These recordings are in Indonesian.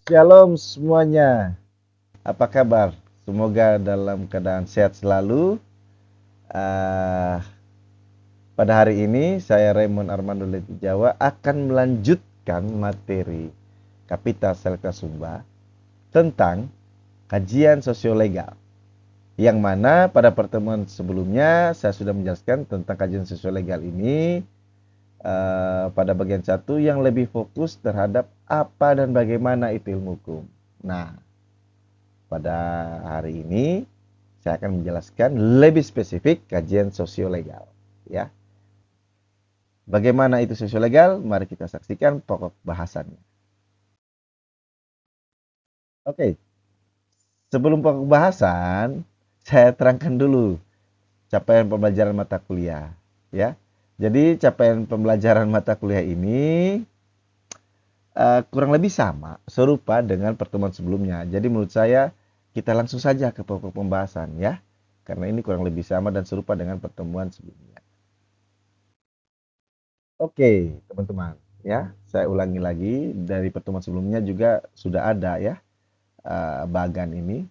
Shalom semuanya. Apa kabar? Semoga dalam keadaan sehat selalu. Ah, Pada hari ini saya Raymond Armando Leti Jawa akan melanjutkan materi Kapital Selekta Sumba tentang kajian sosiolegal. Yang mana pada pertemuan sebelumnya saya sudah menjelaskan tentang kajian sosiolegal ini pada bagian satu yang lebih fokus terhadap apa dan bagaimana itu ilmu hukum. Nah, pada hari ini saya akan menjelaskan lebih spesifik kajian sosiolegal, ya. Bagaimana itu sosiolegal? Mari kita saksikan pokok bahasannya. Oke, sebelum pokok bahasan, saya terangkan dulu capaian pembelajaran mata kuliah, ya. Jadi capaian pembelajaran mata kuliah ini kurang lebih sama, serupa dengan pertemuan sebelumnya. Jadi menurut saya kita langsung saja ke pokok pembahasan, ya. Karena ini kurang lebih sama dan serupa dengan pertemuan sebelumnya. Oke, teman-teman, ya, saya ulangi lagi dari pertemuan sebelumnya juga sudah ada ya bagan ini,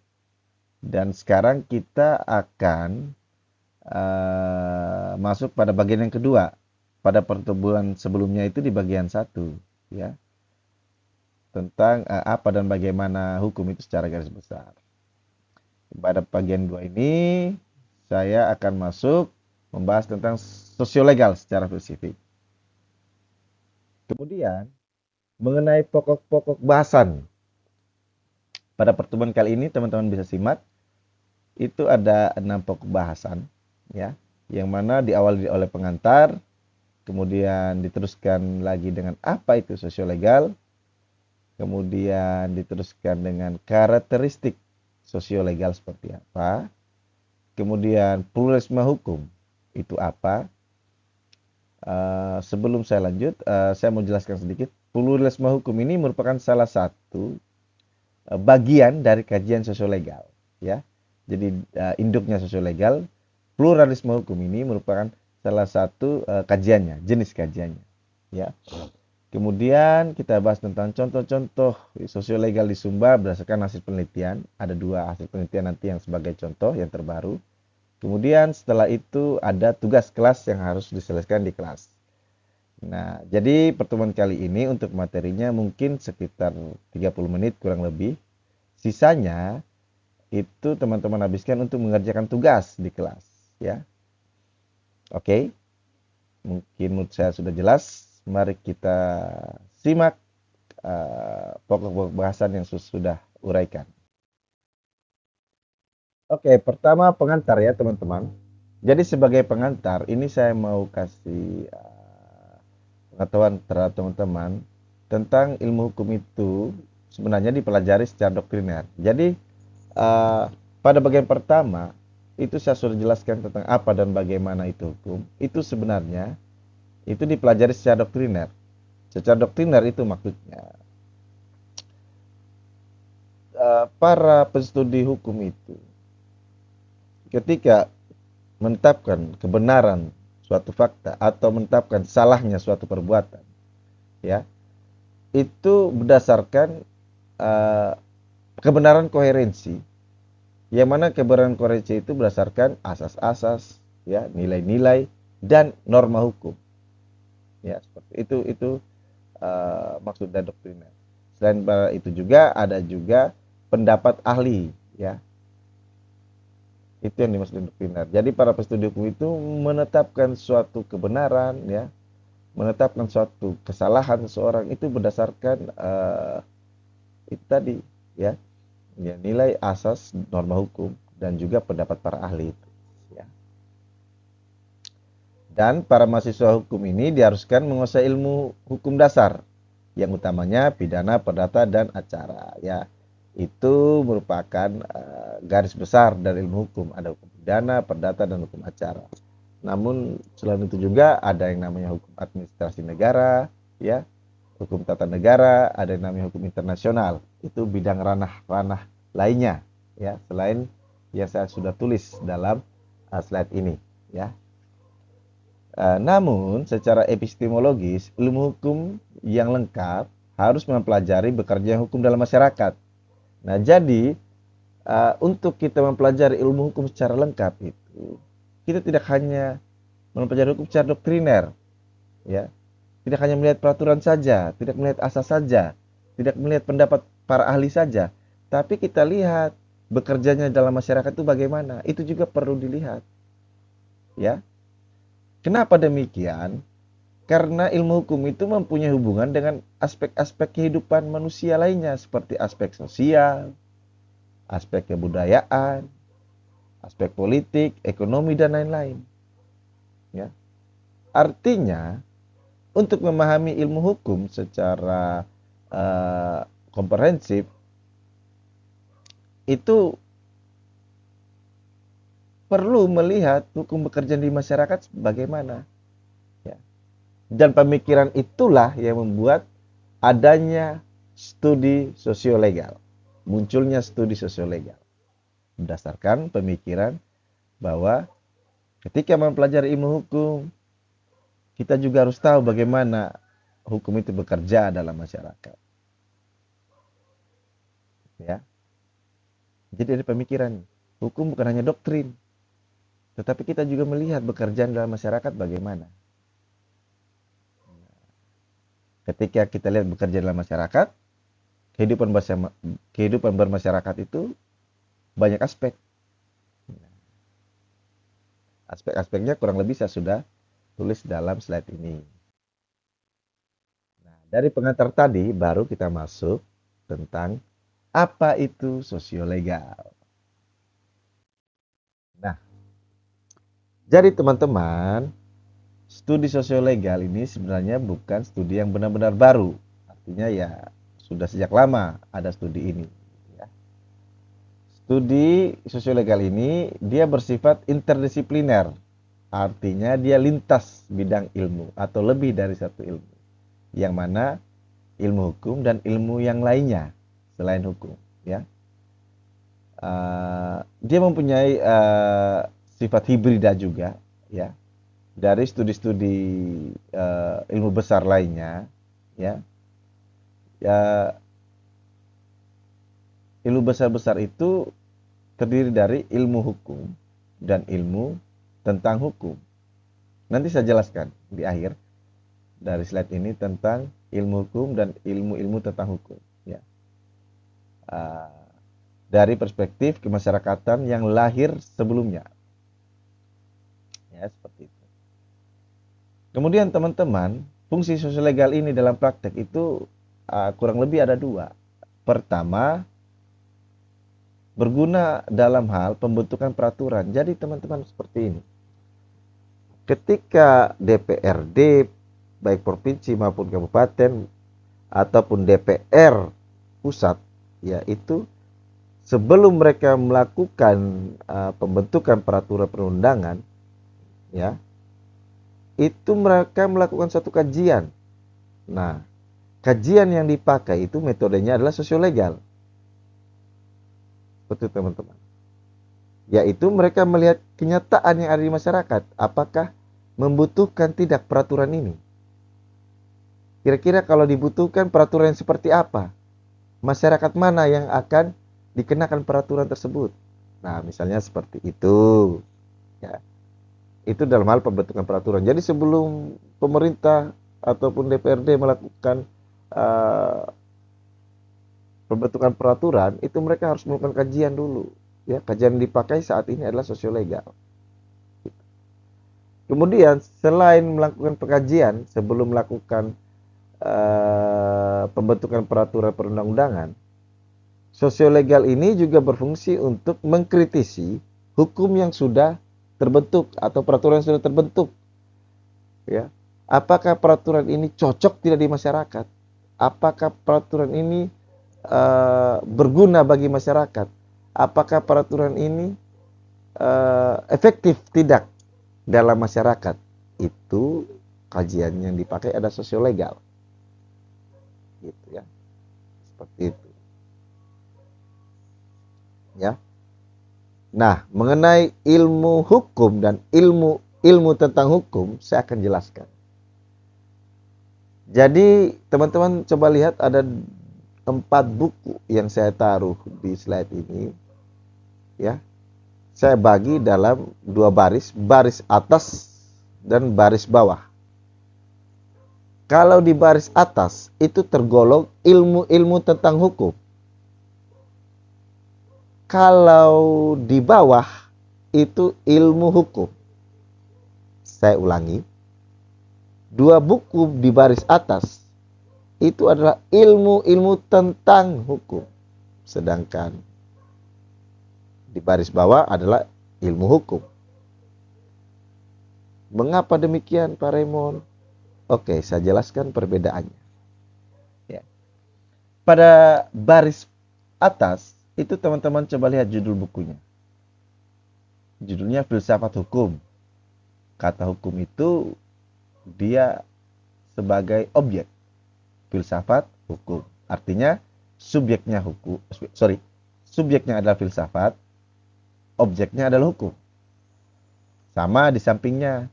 dan sekarang kita akan masuk pada bagian yang kedua. Pada pertemuan sebelumnya itu di bagian satu, ya, tentang apa dan bagaimana hukum itu secara garis besar. Pada bagian dua ini saya akan masuk membahas tentang sosiolegal secara spesifik. Kemudian mengenai pokok-pokok bahasan. Pada pertemuan kali ini teman-teman bisa simak itu ada 6 pokok bahasan, ya, yang mana diawali oleh pengantar, kemudian diteruskan lagi dengan apa itu sosiolegal, kemudian diteruskan dengan karakteristik sosiolegal seperti apa, kemudian pluralisme hukum itu apa. Sebelum saya lanjut, saya mau jelaskan sedikit. Pluralisme hukum ini merupakan salah satu bagian dari kajian sosiolegal, ya. Jadi induknya sosiolegal, pluralisme hukum ini merupakan salah satu kajiannya, jenis kajiannya, ya. Kemudian kita bahas tentang contoh-contoh sosiolegal di Sumba berdasarkan hasil penelitian. Ada 2 hasil penelitian nanti yang sebagai contoh yang terbaru. Kemudian setelah itu ada tugas kelas yang harus diselesaikan di kelas. Nah, jadi pertemuan kali ini untuk materinya mungkin sekitar 30 menit kurang lebih. Sisanya itu teman-teman habiskan untuk mengerjakan tugas di kelas, ya. Oke, mungkin menurut saya sudah jelas. Mari kita simak pokok-pokok bahasan yang sudah uraikan. Oke, pertama pengantar ya teman-teman. Jadi sebagai pengantar, ini saya mau kasih pengetahuan terhadap teman-teman tentang ilmu hukum itu sebenarnya dipelajari secara doktriner. Jadi pada bagian pertama itu saya sudah jelaskan tentang apa dan bagaimana itu hukum. Itu sebenarnya itu dipelajari secara doktriner. Secara doktriner itu maksudnya para penstudi hukum itu ketika menetapkan kebenaran suatu fakta atau menetapkan salahnya suatu perbuatan, ya, itu berdasarkan uh, kebenaran koherensi, yang mana kebenaran koherensi itu berdasarkan asas-asas, ya, nilai-nilai dan norma hukum, ya, seperti itu maksud dan doktriner. Selain itu juga ada juga pendapat ahli, ya, itu yang dimaksud doktriner. Jadi para penstudi hukum itu menetapkan suatu kebenaran, ya, menetapkan suatu kesalahan seseorang itu berdasarkan itu tadi, ya, ya, nilai asas norma hukum dan juga pendapat para ahli itu, ya. Dan para mahasiswa hukum ini diharuskan menguasai ilmu hukum dasar yang utamanya pidana, perdata dan acara, ya. Itu merupakan garis besar dari ilmu hukum. Ada hukum pidana, perdata dan hukum acara. Namun selain itu juga ada yang namanya hukum administrasi negara, ya, hukum tata negara, ada yang namanya hukum internasional. Itu bidang ranah-ranah lainnya, ya, selain yang saya sudah tulis dalam slide ini, ya. Namun secara epistemologis ilmu hukum yang lengkap harus mempelajari bekerja hukum dalam masyarakat. Nah, jadi untuk kita mempelajari ilmu hukum secara lengkap itu, kita tidak hanya mempelajari hukum secara doktriner, ya. Tidak hanya melihat peraturan saja, tidak melihat asas saja, tidak melihat pendapat para ahli saja, tapi kita lihat bekerjanya dalam masyarakat itu bagaimana. Itu juga perlu dilihat, ya. Kenapa demikian? Karena ilmu hukum itu mempunyai hubungan dengan aspek-aspek kehidupan manusia lainnya seperti aspek sosial, aspek kebudayaan, aspek politik, ekonomi dan lain-lain. Ya. Artinya, untuk memahami ilmu hukum secara komprehensif itu perlu melihat hukum bekerja di masyarakat bagaimana. Ya. Dan pemikiran itulah yang membuat adanya studi sosiolegal, munculnya studi sosiolegal, berdasarkan pemikiran bahwa ketika mempelajari ilmu hukum, kita juga harus tahu bagaimana hukum itu bekerja dalam masyarakat. Ya. Jadi ada pemikiran, hukum bukan hanya doktrin, tetapi kita juga melihat bekerja dalam masyarakat bagaimana. Ketika kita lihat bekerja dalam masyarakat, kehidupan bermasyarakat itu banyak aspek. Aspek-aspeknya kurang lebih saya sudah tulis dalam slide ini. Nah, dari pengantar tadi baru kita masuk tentang apa itu sosiolegal. Nah, jadi teman-teman, studi sosiolegal ini sebenarnya bukan studi yang benar-benar baru. Artinya ya sudah sejak lama ada studi ini. Ya. Studi sosiolegal ini dia bersifat interdisipliner. Artinya dia lintas bidang ilmu atau lebih dari satu ilmu. Yang mana ilmu hukum dan ilmu yang lainnya selain hukum. Ya. Dia mempunyai sifat hibrida juga. Ya. Dari studi-studi ilmu besar lainnya, ya, ilmu besar-besar itu terdiri dari ilmu hukum dan ilmu tentang hukum. Nanti saya jelaskan di akhir dari slide ini tentang ilmu hukum dan ilmu-ilmu tentang hukum. Ya. Dari perspektif kemasyarakatan yang lahir sebelumnya. Ya, seperti itu. Kemudian teman-teman, fungsi sosiolegal ini dalam praktek itu kurang lebih ada dua. Pertama, berguna dalam hal pembentukan peraturan. Jadi teman-teman seperti ini. Ketika DPRD, baik provinsi maupun kabupaten, ataupun DPR pusat, yaitu sebelum mereka melakukan pembentukan peraturan perundangan, ya, itu mereka melakukan satu kajian. Nah, kajian yang dipakai itu metodenya adalah sosiolegal. Betul teman-teman. Yaitu mereka melihat kenyataan yang ada di masyarakat. Apakah membutuhkan tidak peraturan ini? Kira-kira kalau dibutuhkan peraturan yang seperti apa? Masyarakat mana yang akan dikenakan peraturan tersebut? Nah, misalnya seperti itu. Ya. Itu dalam hal pembentukan peraturan. Jadi sebelum pemerintah ataupun DPRD melakukan pembentukan peraturan, itu mereka harus melakukan kajian dulu. Ya, kajian yang dipakai saat ini adalah sosiolegal. Kemudian selain melakukan pengkajian sebelum melakukan pembentukan peraturan perundang-undangan, sosiolegal ini juga berfungsi untuk mengkritisi hukum yang sudah terbentuk atau peraturan yang sudah terbentuk. Ya. Apakah peraturan ini cocok tidak di masyarakat? Apakah peraturan ini berguna bagi masyarakat? Apakah peraturan ini efektif tidak dalam masyarakat? Itu kajian yang dipakai ada sosiolegal. Gitu ya. Seperti itu. Ya. Nah, mengenai ilmu hukum dan ilmu tentang hukum, saya akan jelaskan. Jadi teman-teman coba lihat ada 4 buku yang saya taruh di slide ini, ya. Saya bagi dalam 2 baris, baris atas dan baris bawah. Kalau di baris atas itu tergolong ilmu-ilmu tentang hukum. Kalau di bawah itu ilmu hukum. Saya ulangi. 2 buku di baris atas itu adalah ilmu-ilmu tentang hukum. Sedangkan di baris bawah adalah ilmu hukum. Mengapa demikian, Pak Raymond? Oke, saya jelaskan perbedaannya. Ya. Pada baris atas itu teman-teman coba lihat judul bukunya. Judulnya Filsafat Hukum. Kata hukum itu dia sebagai objek. Filsafat hukum. Artinya subjeknya hukum. Subjeknya adalah filsafat, objeknya adalah hukum. Sama di sampingnya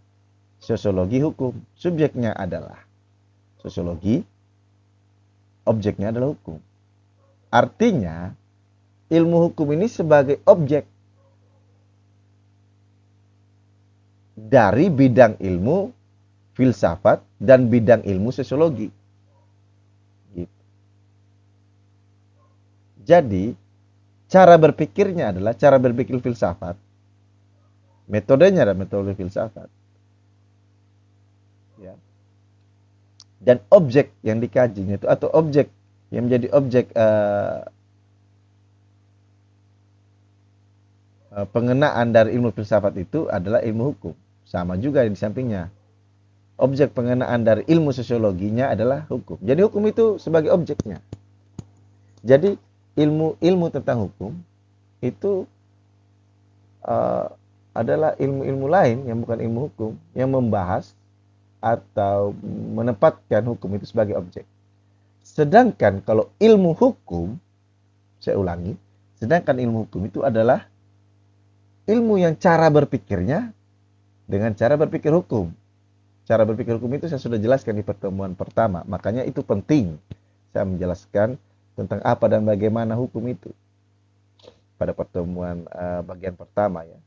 sosiologi hukum. Subjeknya adalah sosiologi, objeknya adalah hukum. Artinya ilmu hukum ini sebagai objek dari bidang ilmu filsafat dan bidang ilmu sosiologi. Gitu. Jadi, cara berpikirnya adalah cara berpikir filsafat. Metodenya adalah metode filsafat. Ya. Dan objek yang dikajinya itu atau objek yang menjadi objek pengenaan dari ilmu filsafat itu adalah ilmu hukum. Sama juga di sampingnya. Objek pengenaan dari ilmu sosiologinya adalah hukum. Jadi hukum itu sebagai objeknya. Jadi ilmu tentang hukum itu adalah ilmu-ilmu lain yang bukan ilmu hukum yang membahas atau menempatkan hukum itu sebagai objek. Sedangkan kalau ilmu hukum, saya ulangi, sedangkan ilmu hukum itu adalah ilmu yang cara berpikirnya dengan cara berpikir hukum. Cara berpikir hukum itu saya sudah jelaskan di pertemuan pertama. Makanya itu penting saya menjelaskan tentang apa dan bagaimana hukum itu pada pertemuan bagian pertama ya.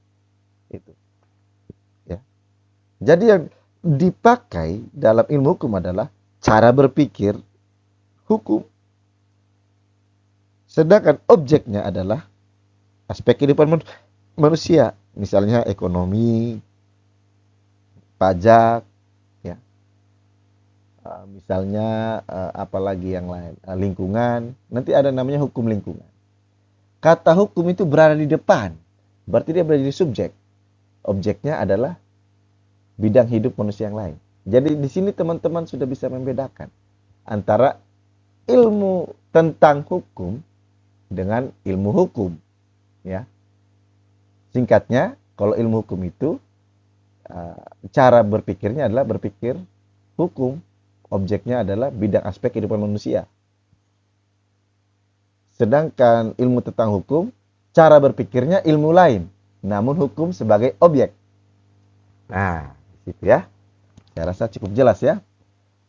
Itu. Ya. Jadi yang dipakai dalam ilmu hukum adalah cara berpikir hukum. Sedangkan objeknya adalah aspek kehidupan manusia, misalnya ekonomi, pajak, ya, misalnya apalagi yang lain, lingkungan. Nanti ada namanya hukum lingkungan. Kata hukum itu berada di depan, berarti dia berada di subjek. Objeknya adalah bidang hidup manusia yang lain. Jadi di sini teman-teman sudah bisa membedakan antara ilmu tentang hukum dengan ilmu hukum, ya. Singkatnya, kalau ilmu hukum itu cara berpikirnya adalah berpikir hukum, objeknya adalah bidang aspek kehidupan manusia. Sedangkan ilmu tentang hukum, cara berpikirnya ilmu lain, namun hukum sebagai objek. Nah, gitu ya. Saya rasa cukup jelas ya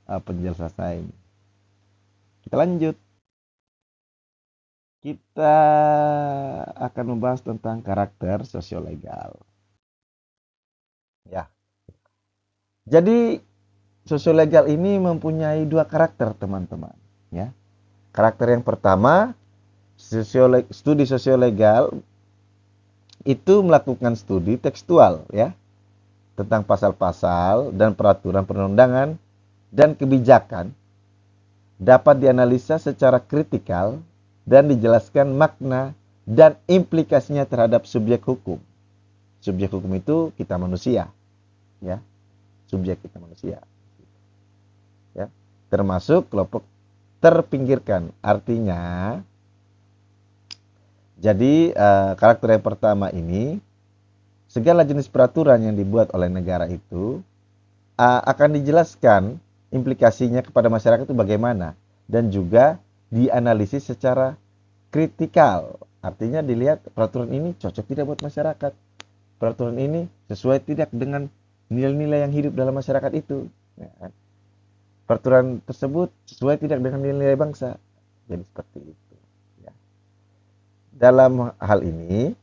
penjelasan saya ini. Kita lanjut. Kita akan membahas tentang karakter sosiolegal. Ya. Jadi sosiolegal ini mempunyai 2 karakter, teman-teman, ya. Karakter yang pertama, studi sosiolegal itu melakukan studi tekstual, ya, tentang pasal-pasal dan peraturan perundangan dan kebijakan dapat dianalisa secara kritikal dan dijelaskan makna dan implikasinya terhadap subjek hukum. Subjek hukum itu kita manusia, ya, subjek kita manusia, ya, termasuk kelompok terpinggirkan. Artinya, jadi karakter yang pertama ini, segala jenis peraturan yang dibuat oleh negara itu akan dijelaskan implikasinya kepada masyarakat itu bagaimana, dan juga dianalisis secara kritikal. Artinya dilihat peraturan ini cocok tidak buat masyarakat, peraturan ini sesuai tidak dengan nilai-nilai yang hidup dalam masyarakat itu, ya. peraturan tersebut sesuai tidak dengan nilai bangsa. Jadi seperti itu. Ya. Dalam hal ini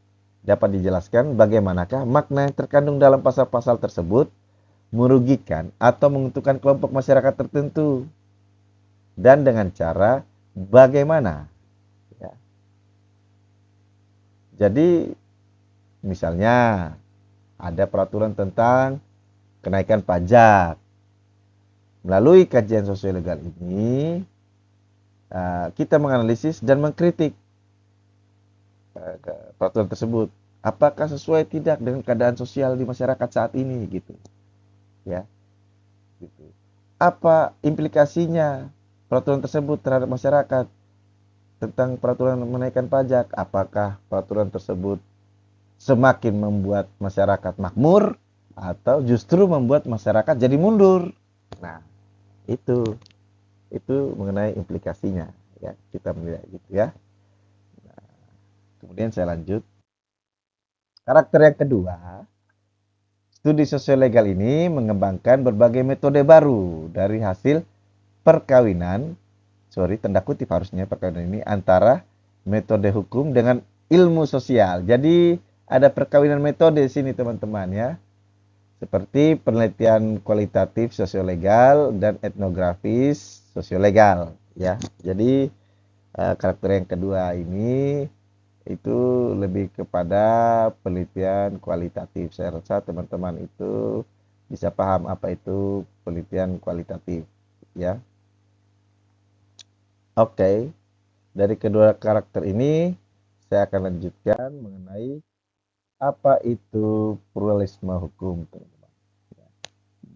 dapat dijelaskan bagaimanakah makna yang terkandung dalam pasal-pasal tersebut merugikan atau menguntungkan kelompok masyarakat tertentu dan dengan cara bagaimana. Ya. Jadi misalnya ada peraturan tentang kenaikan pajak. Melalui kajian sosiolegal ini kita menganalisis dan mengkritik peraturan tersebut. Apakah sesuai tidak dengan keadaan sosial di masyarakat saat ini gitu. Ya. Gitu. Apa implikasinya peraturan tersebut terhadap masyarakat tentang peraturan menaikkan pajak? Apakah peraturan tersebut semakin membuat masyarakat makmur atau justru membuat masyarakat jadi mundur? Nah, itu mengenai implikasinya ya, kita menilai gitu ya. Nah, kemudian saya lanjut. Karakter yang kedua, studi sosiolegal ini mengembangkan berbagai metode baru dari hasil perkawinan, tanda kutip harusnya perkawinan ini, antara metode hukum dengan ilmu sosial. Jadi ada perkawinan metode di sini teman-teman ya. Seperti penelitian kualitatif sosiolegal dan etnografis sosiolegal ya. Jadi karakter yang kedua ini itu lebih kepada penelitian kualitatif. Saya rasa teman-teman itu bisa paham apa itu penelitian kualitatif ya. Oke, dari kedua karakter ini saya akan lanjutkan mengenai apa itu pluralisme hukum, teman-teman.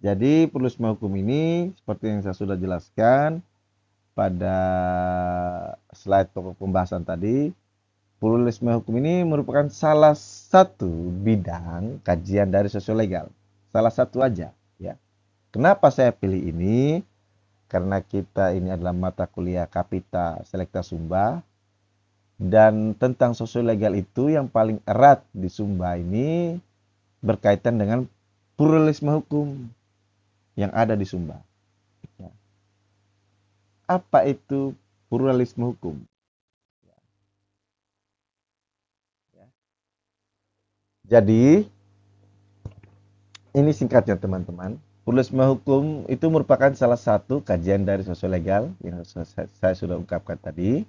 Jadi pluralisme hukum ini seperti yang saya sudah jelaskan pada slide pokok pembahasan tadi, pluralisme hukum ini merupakan salah satu bidang kajian dari sosiolegal. Salah satu aja ya. Kenapa saya pilih ini? Karena kita ini adalah mata kuliah Kapita Selekta Sumba, dan tentang sosiolegal itu yang paling erat di Sumba ini berkaitan dengan pluralisme hukum yang ada di Sumba. Ya. Apa itu pluralisme hukum? Ya. Jadi ini singkatnya teman-teman. Pluralisme hukum itu merupakan salah satu kajian dari sosiolegal yang saya sudah ungkapkan tadi.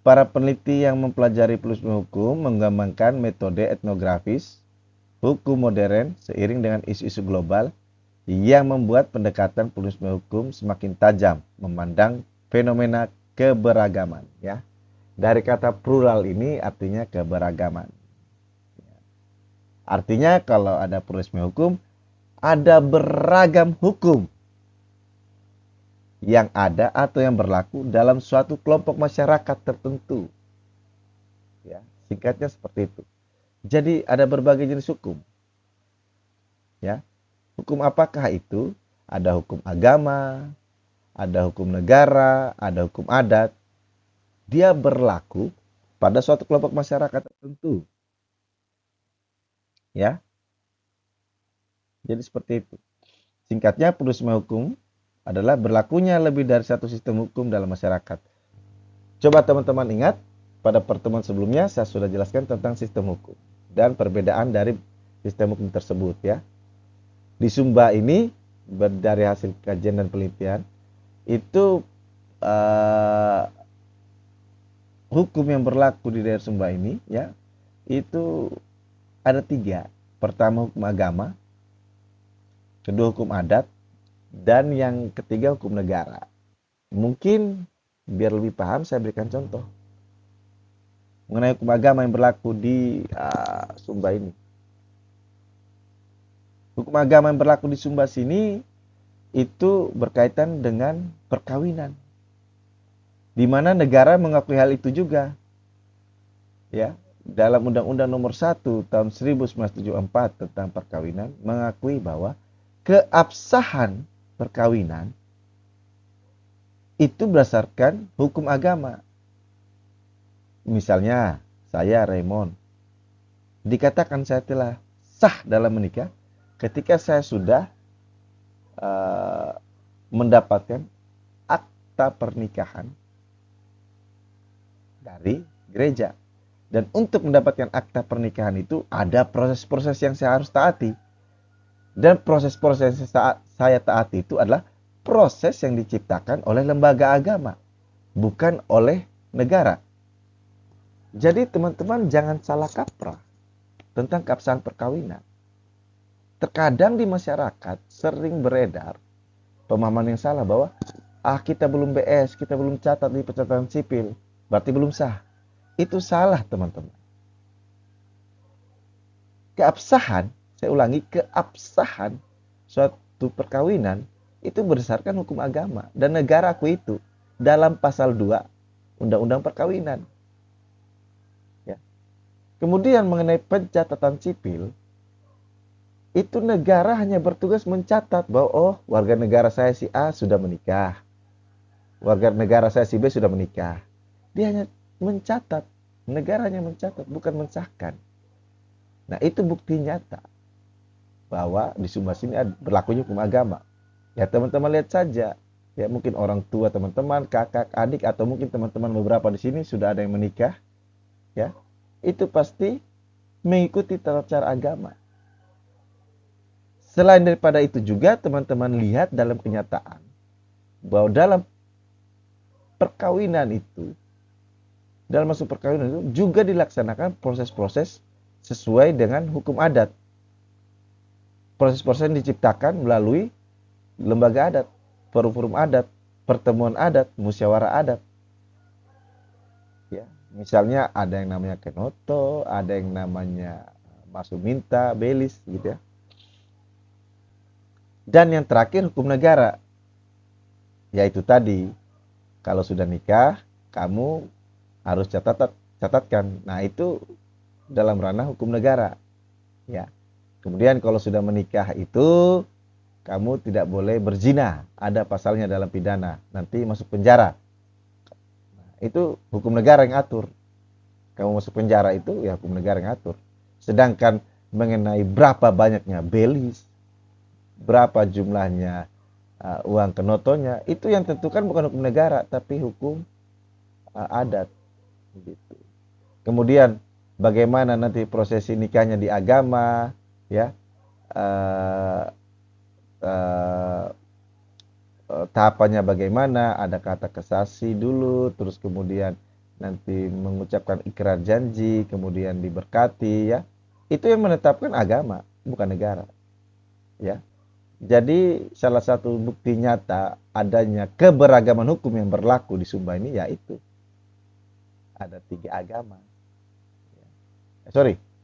Para peneliti yang mempelajari pluralisme hukum mengembangkan metode etnografis hukum modern seiring dengan isu-isu global yang membuat pendekatan pluralisme hukum semakin tajam memandang fenomena keberagaman ya. Dari kata plural ini artinya keberagaman. Artinya kalau ada pluralisme hukum, ada beragam hukum yang ada atau yang berlaku dalam suatu kelompok masyarakat tertentu. Ya, singkatnya seperti itu. Jadi ada berbagai jenis hukum. Ya. Hukum apakah itu? Ada hukum agama, ada hukum negara, ada hukum adat. Dia berlaku pada suatu kelompok masyarakat tertentu. Ya. Jadi seperti itu. Singkatnya, pluralisme hukum adalah berlakunya lebih dari satu sistem hukum dalam masyarakat. Coba teman-teman ingat, pada pertemuan sebelumnya saya sudah jelaskan tentang sistem hukum dan perbedaan dari sistem hukum tersebut ya. Di Sumba ini, dari hasil kajian dan penelitian, itu hukum yang berlaku di daerah Sumba ini ya, itu ada 3. Pertama hukum agama, kedua hukum adat, dan yang ketiga hukum negara. Mungkin biar lebih paham saya berikan contoh mengenai hukum agama yang berlaku di Sumba ini. Hukum agama yang berlaku di Sumba sini itu berkaitan dengan perkawinan, di mana negara mengakui hal itu juga. Ya, dalam Undang-Undang Nomor 1 tahun 1974 tentang perkawinan mengakui bahwa keabsahan perkawinan itu berdasarkan hukum agama. Misalnya, saya Raymond, dikatakan saya telah sah dalam menikah ketika saya sudah mendapatkan akta pernikahan dari gereja. Dan untuk mendapatkan akta pernikahan itu ada proses-proses yang saya harus taati. Dan proses-proses yang saya taati itu adalah proses yang diciptakan oleh lembaga agama, bukan oleh negara. Jadi teman-teman jangan salah kaprah tentang keabsahan perkawinan. Terkadang di masyarakat sering beredar pemahaman yang salah bahwa kita belum BS, kita belum catat di pencatatan sipil, berarti belum sah. Itu salah teman-teman. Keabsahan, saya ulangi, keabsahan suatu perkawinan itu berdasarkan hukum agama dan negara akui itu dalam pasal 2 Undang-Undang Perkawinan. Ya. Kemudian mengenai pencatatan sipil, itu negara hanya bertugas mencatat bahwa warga negara saya si A sudah menikah, warga negara saya si B sudah menikah. Dia hanya mencatat, negaranya mencatat, bukan mensahkan. Nah, itu bukti nyata bahwa di Sumba sini berlakunya hukum agama. Ya, teman-teman lihat saja. Ya, mungkin orang tua teman-teman, kakak, adik, atau mungkin teman-teman beberapa di sini sudah ada yang menikah. Ya, itu pasti mengikuti tata cara agama. Selain daripada itu juga teman-teman lihat dalam kenyataan bahwa dalam perkawinan itu, dalam masuk perkawinan itu juga dilaksanakan proses-proses sesuai dengan hukum adat. Proses-proses yang diciptakan melalui lembaga adat, forum-forum adat, pertemuan adat, musyawarah adat. Ya, misalnya ada yang namanya kenoto, ada yang namanya masuminta, belis, gitu ya. Dan yang terakhir hukum negara, yaitu tadi, kalau sudah nikah, kamu harus catatkan. Nah, itu dalam ranah hukum negara. Ya. Kemudian kalau sudah menikah itu, kamu tidak boleh berzina. Ada pasalnya dalam pidana. Nanti masuk penjara. Nah, itu hukum negara yang atur. Kamu masuk penjara itu, ya hukum negara yang atur. Sedangkan mengenai berapa banyaknya belis, berapa jumlahnya uang kenotonya, itu yang tentukan bukan hukum negara tapi hukum adat gitu. Kemudian bagaimana nanti prosesi nikahnya di agama, ya, tahapannya bagaimana, ada kata kesasi dulu, terus kemudian nanti mengucapkan ikrar janji, kemudian diberkati, ya, itu yang menetapkan agama bukan negara, ya. Jadi salah satu bukti nyata adanya keberagaman hukum yang berlaku di Sumba ini yaitu ada 3 agama.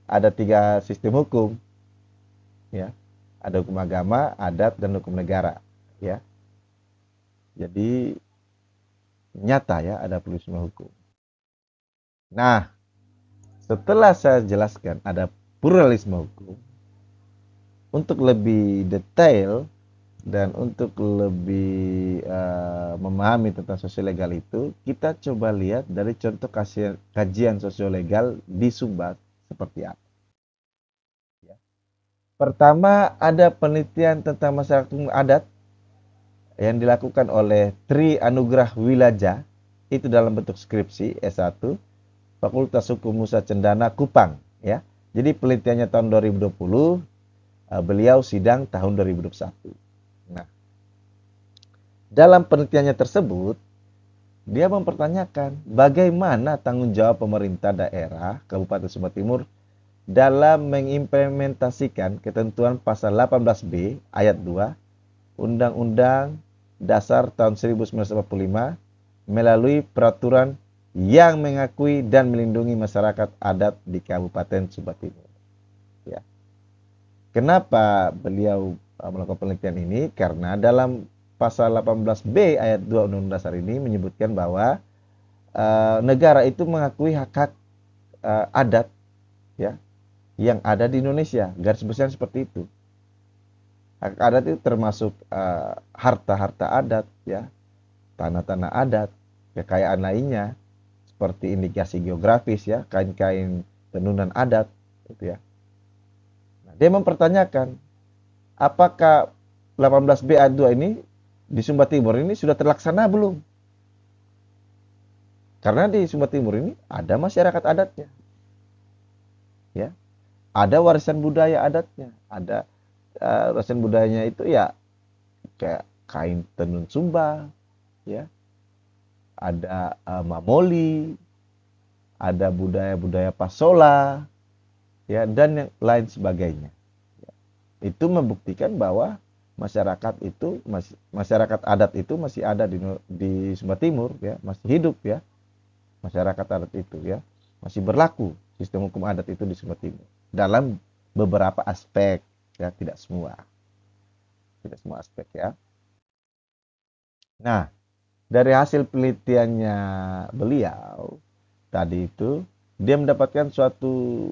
Ada 3 sistem hukum. Ya. Ada hukum agama, adat, dan hukum negara. Ya. Jadi nyata ya ada pluralisme hukum. Nah, setelah saya jelaskan ada pluralisme hukum, untuk lebih detail dan untuk lebih memahami tentang sosiolegal itu, kita coba lihat dari contoh kajian sosiolegal di Sumba seperti apa. Ya. Pertama, ada penelitian tentang masyarakat adat yang dilakukan oleh Tri Anugrah Wilaja, itu dalam bentuk skripsi S1, Fakultas Hukum Nusa Cendana Kupang. Ya. Jadi penelitiannya tahun 2020, beliau sidang tahun 2021. Nah, dalam penelitiannya tersebut, dia mempertanyakan bagaimana tanggung jawab pemerintah daerah Kabupaten Sumba Timur dalam mengimplementasikan ketentuan pasal 18B ayat 2 Undang-Undang Dasar tahun 1945 melalui peraturan yang mengakui dan melindungi masyarakat adat di Kabupaten Sumba Timur. Ya. Kenapa beliau melakukan penelitian ini? Karena dalam pasal 18B ayat 2 Undang-Undang Dasar ini menyebutkan bahwa negara itu mengakui hak-hak adat, ya, yang ada di Indonesia. Garis besar seperti itu. Hak adat itu termasuk harta-harta adat, ya, tanah-tanah adat, kekayaan lainnya seperti indikasi geografis, ya, kain-kain tenunan adat, gitu ya. Dia mempertanyakan apakah 18B ayat 2 ini di Sumba Timur ini sudah terlaksana belum? Karena di Sumba Timur ini ada masyarakat adatnya, ya, ada warisan budaya adatnya, ada warisan budayanya itu ya kayak kain tenun Sumba, ya, ada mamoli, ada budaya-budaya pasola, ya, dan yang lain sebagainya. Itu membuktikan bahwa masyarakat adat itu masih ada di Sumba Timur, ya, masih hidup, ya, masyarakat adat itu, ya, masih berlaku sistem hukum adat itu di Sumba Timur dalam beberapa aspek, ya, tidak semua aspek, ya. Nah, dari hasil penelitiannya beliau tadi itu, dia mendapatkan suatu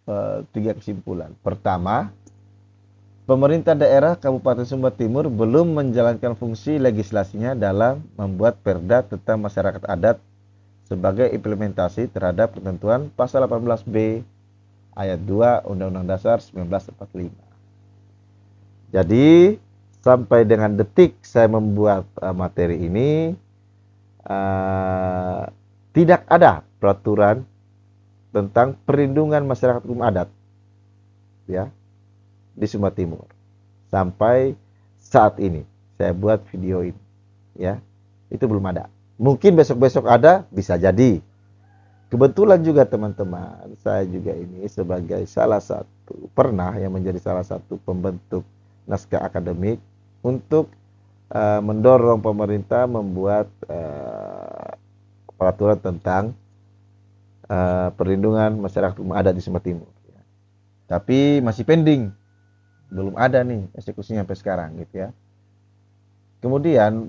3 kesimpulan. Pertama, pemerintah daerah Kabupaten Sumba Timur belum menjalankan fungsi legislasinya dalam membuat perda tentang masyarakat adat sebagai implementasi terhadap ketentuan pasal 18B ayat 2 Undang-Undang Dasar 1945. Jadi, sampai dengan detik saya membuat materi ini, tidak ada peraturan tentang perlindungan masyarakat hukum adat, ya, di Sumba Timur sampai saat ini saya buat video ini, ya, itu belum ada. Mungkin besok-besok ada, bisa jadi. Kebetulan juga teman-teman, saya juga ini sebagai pernah yang menjadi salah satu pembentuk naskah akademik untuk mendorong pemerintah membuat peraturan tentang perlindungan masyarakat hukum adat di Sumba Timur. Tapi masih pending, belum ada nih eksekusinya sampai sekarang, gitu, ya. Kemudian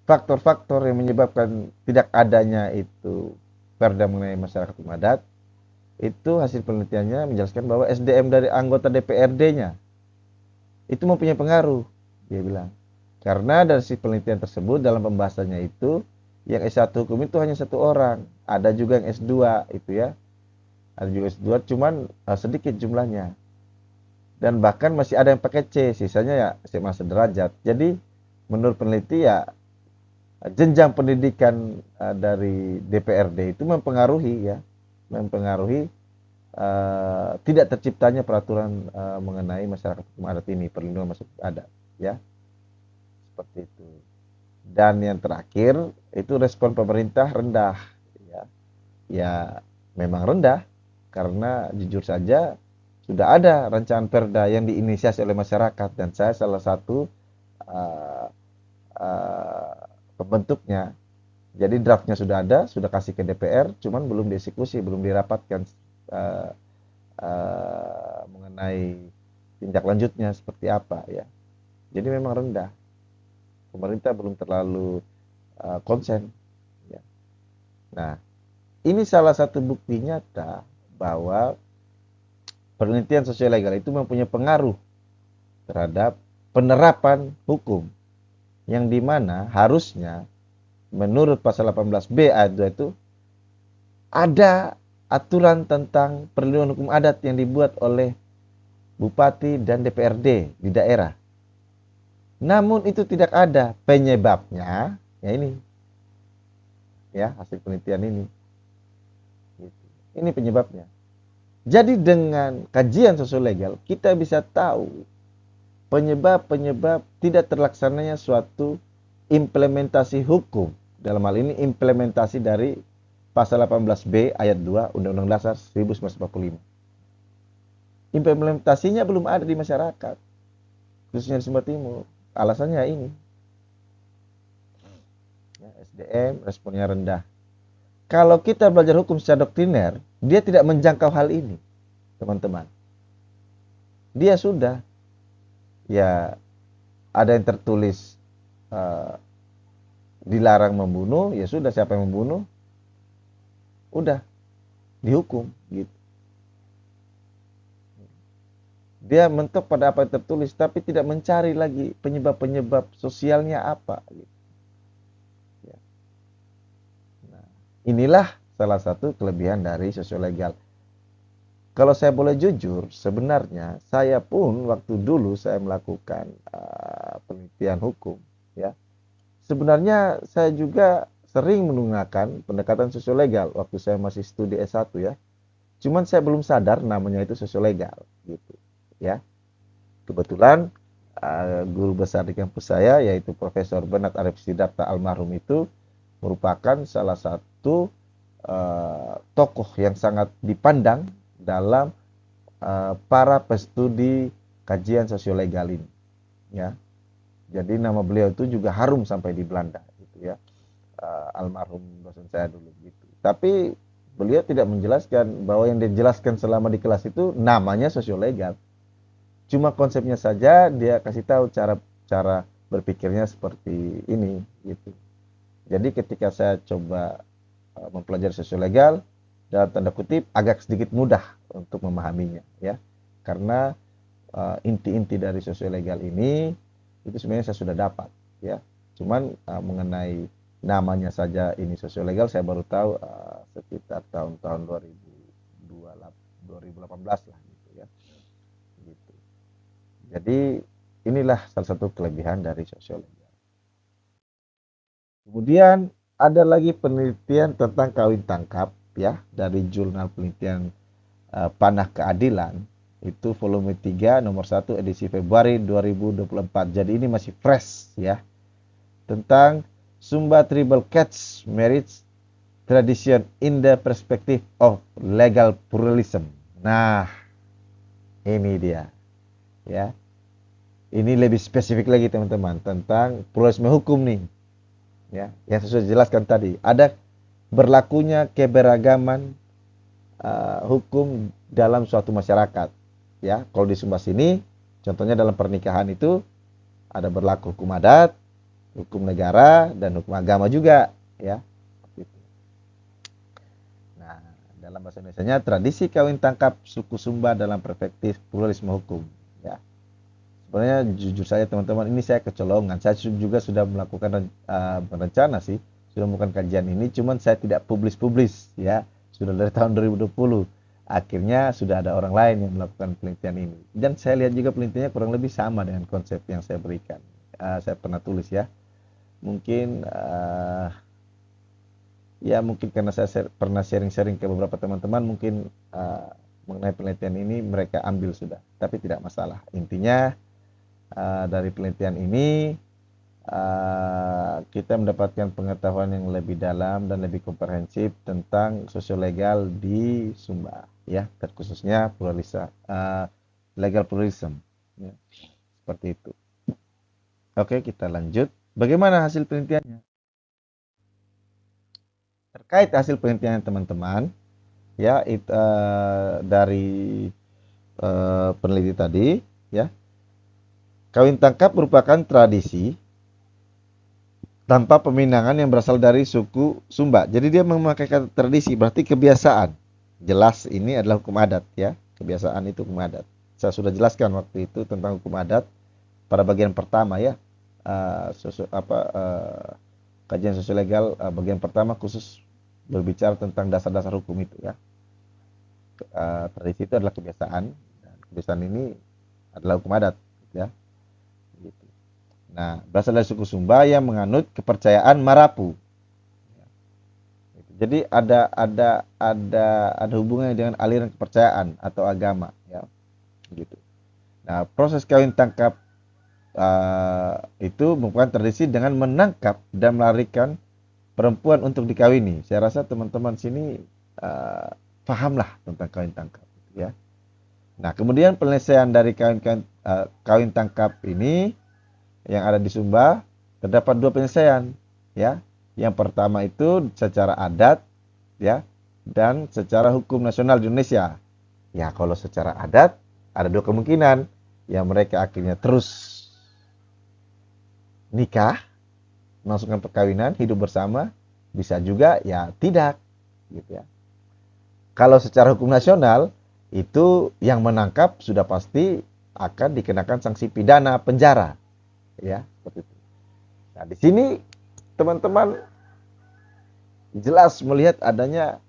faktor-faktor yang menyebabkan tidak adanya itu perda mengenai masyarakat hukum adat, itu hasil penelitiannya menjelaskan bahwa SDM dari anggota DPRD-nya itu mempunyai pengaruh, dia bilang. Karena dari si penelitian tersebut dalam pembahasannya itu yang S1 hukum itu hanya 1 orang, ada juga yang S2 itu, ya. Ada juga S2 cuman sedikit jumlahnya. Dan bahkan masih ada yang pakai C, sisanya ya SMA sederajat. Jadi menurut peneliti ya jenjang pendidikan dari DPRD itu mempengaruhi, ya, tidak terciptanya peraturan mengenai masyarakat hukum adat ini, perlindungan masyarakat adat, ya, seperti itu. Dan yang terakhir itu respon pemerintah rendah, ya memang rendah karena jujur saja sudah ada rancangan perda yang diinisiasi oleh masyarakat dan saya salah satu pembentuknya. Jadi draftnya sudah ada, sudah kasih ke DPR, cuman belum dieksekusi, belum dirapatkan mengenai tindak lanjutnya seperti apa, ya. Jadi memang rendah. Pemerintah belum terlalu konsen, ya. Nah, ini salah satu bukti nyata bahwa penelitian sosial legal itu mempunyai pengaruh terhadap penerapan hukum yang dimana harusnya menurut pasal 18B ayat 2 itu ada aturan tentang perlindungan hukum adat yang dibuat oleh bupati dan DPRD di daerah. Namun itu tidak ada penyebabnya, ya ini, ya, hasil penelitian ini. Ini penyebabnya. Jadi dengan kajian sosial legal kita bisa tahu penyebab-penyebab tidak terlaksananya suatu implementasi hukum. Dalam hal ini implementasi dari pasal 18B ayat 2 Undang-Undang Dasar 1945. Implementasinya belum ada di masyarakat, khususnya di Sumba Timur. Alasannya ini, ya, SDM responnya rendah. Kalau kita belajar hukum secara doktriner, dia tidak menjangkau hal ini, teman-teman. Dia sudah, ya, ada yang tertulis dilarang membunuh, ya sudah, siapa yang membunuh, udah dihukum, gitu. Dia mentok pada apa yang tertulis, tapi tidak mencari lagi penyebab-penyebab sosialnya apa, gitu. Ya. Nah, inilah salah satu kelebihan dari sosial legal. kalau saya boleh jujur, sebenarnya saya pun waktu dulu saya melakukan penelitian hukum, ya. Sebenarnya saya juga sering menggunakan pendekatan sosiolegal waktu saya masih studi S1 ya. Cuman saya belum sadar namanya itu sosiolegal gitu, ya. Kebetulan guru besar di kampus saya yaitu Profesor Bernard Arif Sidarta almarhum itu merupakan salah satu tokoh yang sangat dipandang dalam para pestudi kajian sosiolegal ini, ya. Jadi nama beliau itu juga harum sampai di Belanda, gitu ya. Almarhum dosen saya dulu, gitu. Tapi beliau tidak menjelaskan bahwa yang dijelaskan selama di kelas itu namanya sosiolegal. Cuma konsepnya saja dia kasih tahu cara cara berpikirnya seperti ini, gitu. Jadi ketika saya coba mempelajari sosiolegal, dalam tanda kutip agak sedikit mudah untuk memahaminya, ya. Karena inti-inti dari sosiolegal ini itu sebenarnya saya sudah dapat, ya. Cuman mengenai namanya saja ini sosiolegal saya baru tahu sekitar tahun-tahun 2018 lah, gitu ya. Gitu. Jadi inilah salah satu kelebihan dari sosiolegal. Kemudian ada lagi penelitian tentang kawin tangkap, ya, dari jurnal penelitian Panah Keadilan, itu volume 3 nomor 1 edisi Februari 2024. Jadi ini masih fresh, ya, tentang Sumba Tribal Cats Marriage Tradition in the Perspective of Legal Pluralism. Nah, ini dia, ya. Ini lebih spesifik lagi teman-teman tentang pluralisme hukum nih, ya, yang saya sudah jelaskan tadi. Ada berlakunya keberagaman hukum dalam suatu masyarakat, ya. Kalau di Sumba sini contohnya dalam pernikahan itu ada berlaku hukum adat, hukum negara, dan hukum agama juga, ya. Nah, dalam bahasa Indonesianya tradisi kawin tangkap suku Sumba dalam perspektif pluralisme hukum, ya. Sebenarnya jujur saja teman-teman, ini saya kecolongan. Saya juga sudah melakukan berencana sih, sudah melakukan kajian ini, cuman saya tidak publis-publis, ya. Sudah dari tahun 2020. Akhirnya sudah ada orang lain yang melakukan penelitian ini. Dan saya lihat juga penelitiannya kurang lebih sama dengan konsep yang saya berikan. Saya pernah tulis, ya. Mungkin ya mungkin karena saya pernah sharing-sharing ke beberapa teman-teman, mungkin mengenai penelitian ini mereka ambil sudah. Tapi tidak masalah. Intinya dari penelitian ini kita mendapatkan pengetahuan yang lebih dalam dan lebih komprehensif tentang sosiolegal di Sumba, ya, terkhususnya legal pluralism, ya, seperti itu. Oke, kita lanjut. Bagaimana hasil penelitiannya? Terkait hasil penelitian teman-teman, ya, dari peneliti tadi, ya, kawin tangkap merupakan tradisi tanpa peminangan yang berasal dari suku Sumba. Jadi dia memakai kata tradisi, berarti kebiasaan. Jelas ini adalah hukum adat, ya. Kebiasaan itu hukum adat. Saya sudah jelaskan waktu itu tentang hukum adat pada bagian pertama, ya. Kajian sosiolegal bagian pertama khusus berbicara tentang dasar-dasar hukum itu, ya. Tradisi itu adalah kebiasaan, dan kebiasaan ini adalah hukum adat, ya. Gitu. Nah, berasal dari suku Sumba yang menganut kepercayaan Marapu. Jadi ada hubungannya dengan aliran kepercayaan atau agama, ya. Gitu. Nah, proses kawin tangkap itu merupakan tradisi dengan menangkap dan melarikan perempuan untuk dikawini. Saya rasa teman-teman sini pahamlah tentang kawin tangkap, ya. Nah, kemudian penyelesaian dari kawin tangkap ini yang ada di Sumba terdapat dua penyelesaian, ya. Yang pertama itu secara adat, ya, dan secara hukum nasional di Indonesia. Ya, kalau secara adat ada dua kemungkinan, ya, mereka akhirnya terus nikah, melangsungkan perkawinan, hidup bersama, bisa juga ya tidak, gitu ya. Kalau secara hukum nasional itu yang menangkap sudah pasti akan dikenakan sanksi pidana penjara, ya, seperti itu. Nah, di sini teman-teman jelas melihat adanya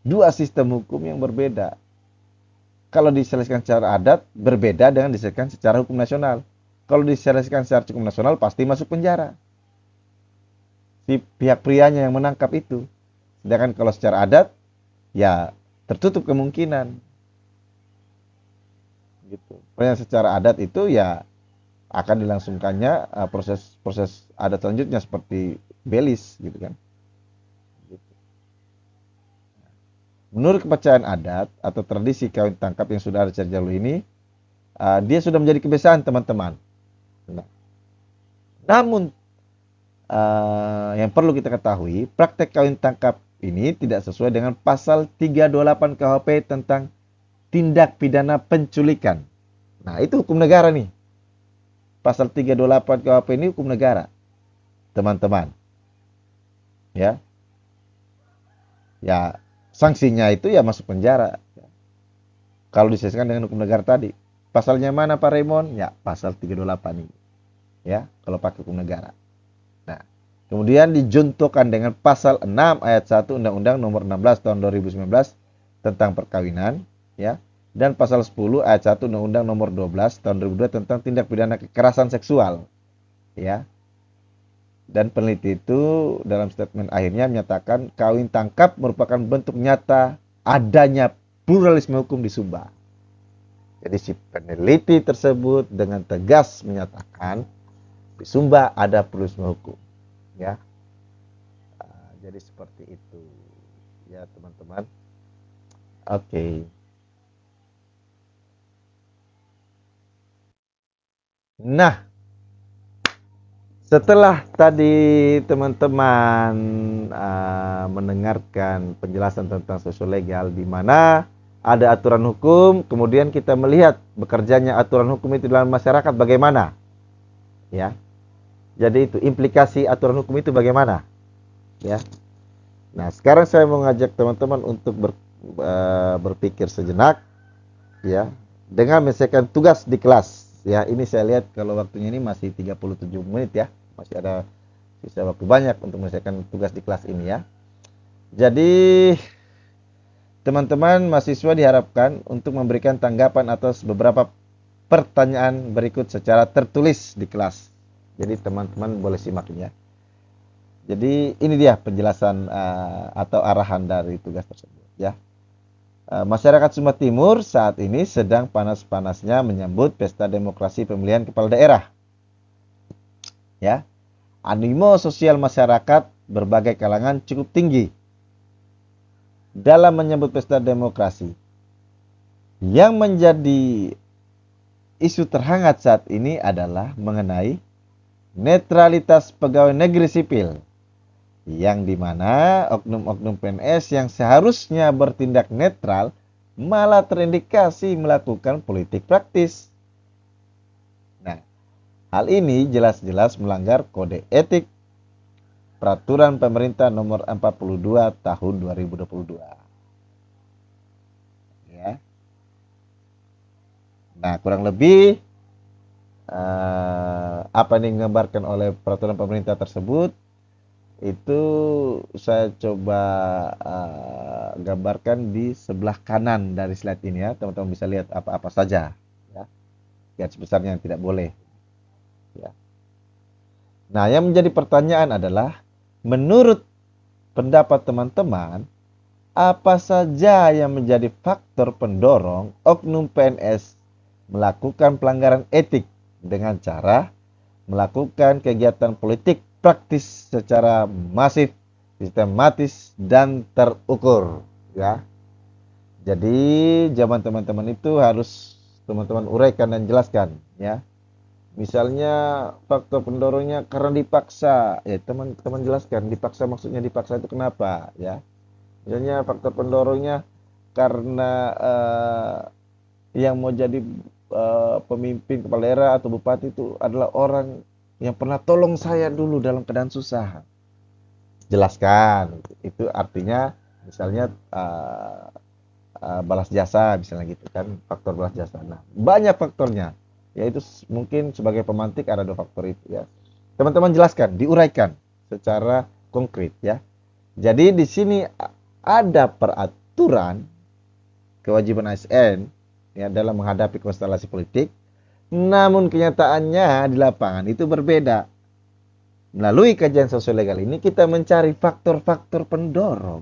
dua sistem hukum yang berbeda. Kalau diselesaikan secara adat berbeda dengan diselesaikan secara hukum nasional. Kalau diselesaikan secara hukum nasional pasti masuk penjara si pihak prianya yang menangkap itu. Sedangkan kalau secara adat ya tertutup kemungkinan gitu. Pokoknya secara adat itu ya akan dilangsungkannya proses adat selanjutnya seperti belis gitu kan. Gitu. Menurut kepercayaan adat atau tradisi kawin tangkap yang sudah ada sejak dahulu ini, dia sudah menjadi kebiasaan teman-teman. Nah, namun yang perlu kita ketahui, praktek kawin tangkap ini tidak sesuai dengan pasal 328 KUHP tentang tindak pidana penculikan. Nah, itu hukum negara nih. Pasal 328 KUHP ini hukum negara, teman-teman. Ya. Ya, sanksinya itu ya masuk penjara. Kalau disesuaikan dengan hukum negara tadi. Pasalnya mana Pak Raymond? Ya, pasal 328 ini. Ya, kalau pakai hukum negara. Nah, kemudian dijuntukan dengan pasal 6 ayat 1 Undang-Undang Nomor 16 tahun 2019 tentang perkawinan, ya. Dan pasal 10 ayat 1 Undang-Undang Nomor 12 tahun 2002 tentang tindak pidana kekerasan seksual, ya. Dan peneliti itu dalam statement akhirnya menyatakan kawin tangkap merupakan bentuk nyata adanya pluralisme hukum di Sumba. Jadi si peneliti tersebut dengan tegas menyatakan di Sumba ada pluralisme hukum, ya. Jadi seperti itu, ya teman-teman. Oke. Nah, setelah tadi teman-teman mendengarkan penjelasan tentang sosiolegal di mana ada aturan hukum, kemudian kita melihat bekerjanya aturan hukum itu dalam masyarakat bagaimana, ya. Jadi itu implikasi aturan hukum itu bagaimana, ya. Nah, sekarang saya mau ngajak teman-teman untuk berpikir sejenak, ya, dengan menyelesaikan tugas di kelas. Ya, ini saya lihat kalau waktunya ini masih 37 menit ya. Masih ada sisa waktu banyak untuk menyelesaikan tugas di kelas ini ya. Jadi teman-teman mahasiswa diharapkan untuk memberikan tanggapan atas beberapa pertanyaan berikut secara tertulis di kelas. Jadi teman-teman boleh simak ini ya. Jadi ini dia penjelasan atau arahan dari tugas tersebut ya. Masyarakat Sumba Timur saat ini sedang panas-panasnya menyambut pesta demokrasi pemilihan kepala daerah. Ya. Animo sosial masyarakat berbagai kalangan cukup tinggi dalam menyambut pesta demokrasi. Yang menjadi isu terhangat saat ini adalah mengenai netralitas pegawai negeri sipil, yang dimana oknum-oknum PNS yang seharusnya bertindak netral malah terindikasi melakukan politik praktis. Nah, hal ini jelas-jelas melanggar kode etik peraturan pemerintah nomor 42 tahun 2022. Ya. Nah, kurang lebih apa yang digambarkan oleh peraturan pemerintah tersebut itu saya coba gambarkan di sebelah kanan dari slide ini ya. Teman-teman bisa lihat apa-apa saja ya. Garis besarnya yang tidak boleh ya. Nah, yang menjadi pertanyaan adalah menurut pendapat teman-teman apa saja yang menjadi faktor pendorong oknum PNS melakukan pelanggaran etik dengan cara melakukan kegiatan politik praktis secara masif, sistematis dan terukur ya. Jadi zaman teman-teman itu harus teman-teman uraikan dan jelaskan ya. Misalnya faktor pendorongnya karena dipaksa, ya teman-teman jelaskan dipaksa maksudnya dipaksa itu kenapa ya. Misalnya faktor pendorongnya karena yang mau jadi pemimpin kepala daerah atau bupati itu adalah orang yang pernah tolong saya dulu dalam keadaan susah. Jelaskan. Itu artinya misalnya balas jasa misalnya gitu kan, faktor balas jasa. Nah, banyak faktornya. Yaitu mungkin sebagai pemantik ada 2 faktor itu ya. Teman-teman jelaskan, diuraikan secara konkret ya. Jadi di sini ada peraturan kewajiban ASN ya dalam menghadapi konstelasi politik. Namun kenyataannya di lapangan itu berbeda. Melalui kajian sosial legal ini kita mencari faktor-faktor pendorong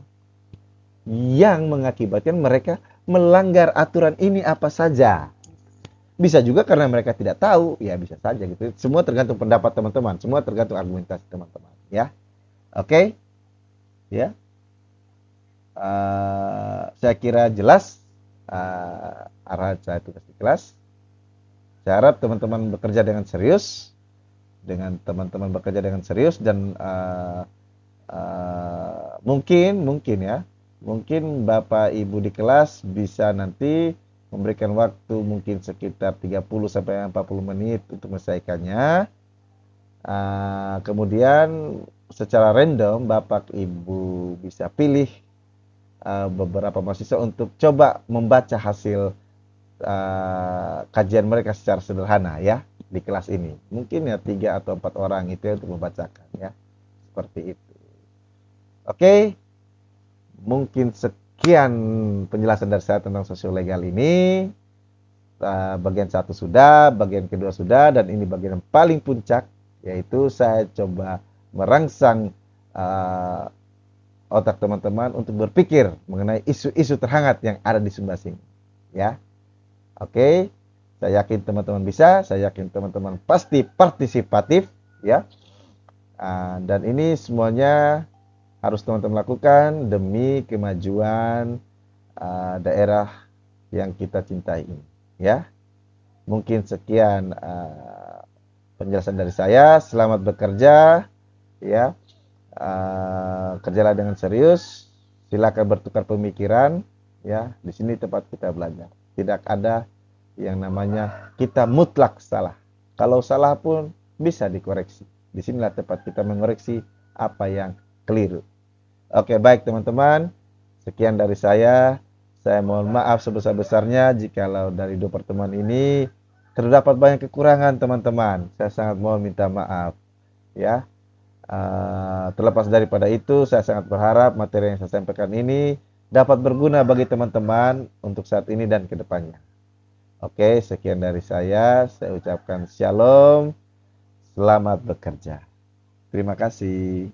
yang mengakibatkan mereka melanggar aturan ini apa saja. Bisa juga karena mereka tidak tahu, ya bisa saja gitu. Semua tergantung pendapat teman-teman, semua tergantung argumentasi teman-teman, ya. Oke, ya. Saya kira jelas arahan saya tugas di kelas. Saya harap teman-teman bekerja dengan serius, dan mungkin ya, mungkin Bapak Ibu di kelas bisa nanti memberikan waktu mungkin sekitar 30 sampai 40 menit untuk menyelesaikannya. Kemudian secara random Bapak Ibu bisa pilih beberapa mahasiswa untuk coba membaca hasil kajian mereka secara sederhana ya di kelas ini. Mungkin ya 3 atau 4 orang itu untuk membacakan ya. Seperti itu. Oke. Mungkin sekian penjelasan dari saya tentang sosial legal ini. Bagian 1 sudah, bagian kedua sudah, dan ini bagian yang paling puncak, yaitu saya coba merangsang otak teman-teman untuk berpikir mengenai isu-isu terhangat yang ada di Sumba Sing. Ya. Oke, saya yakin teman-teman bisa, saya yakin teman-teman pasti partisipatif, ya. Dan ini semuanya harus teman-teman lakukan demi kemajuan daerah yang kita cintai ini, ya. Mungkin sekian penjelasan dari saya. Selamat bekerja, ya. Kerjalah dengan serius. Silakan bertukar pemikiran, ya. Di sini tempat kita belajar. Tidak ada yang namanya kita mutlak salah. Kalau salah pun bisa dikoreksi. Di sinilah tempat kita mengoreksi apa yang keliru. Oke, baik teman-teman. Sekian dari saya. Saya mohon maaf sebesar-besarnya jikalau dari 2 pertemuan ini terdapat banyak kekurangan teman-teman. Saya sangat mohon minta maaf. Ya. Terlepas daripada itu, saya sangat berharap materi yang saya sampaikan ini dapat berguna bagi teman-teman untuk saat ini dan ke depannya. Oke, sekian dari saya. Saya ucapkan shalom. Selamat bekerja. Terima kasih.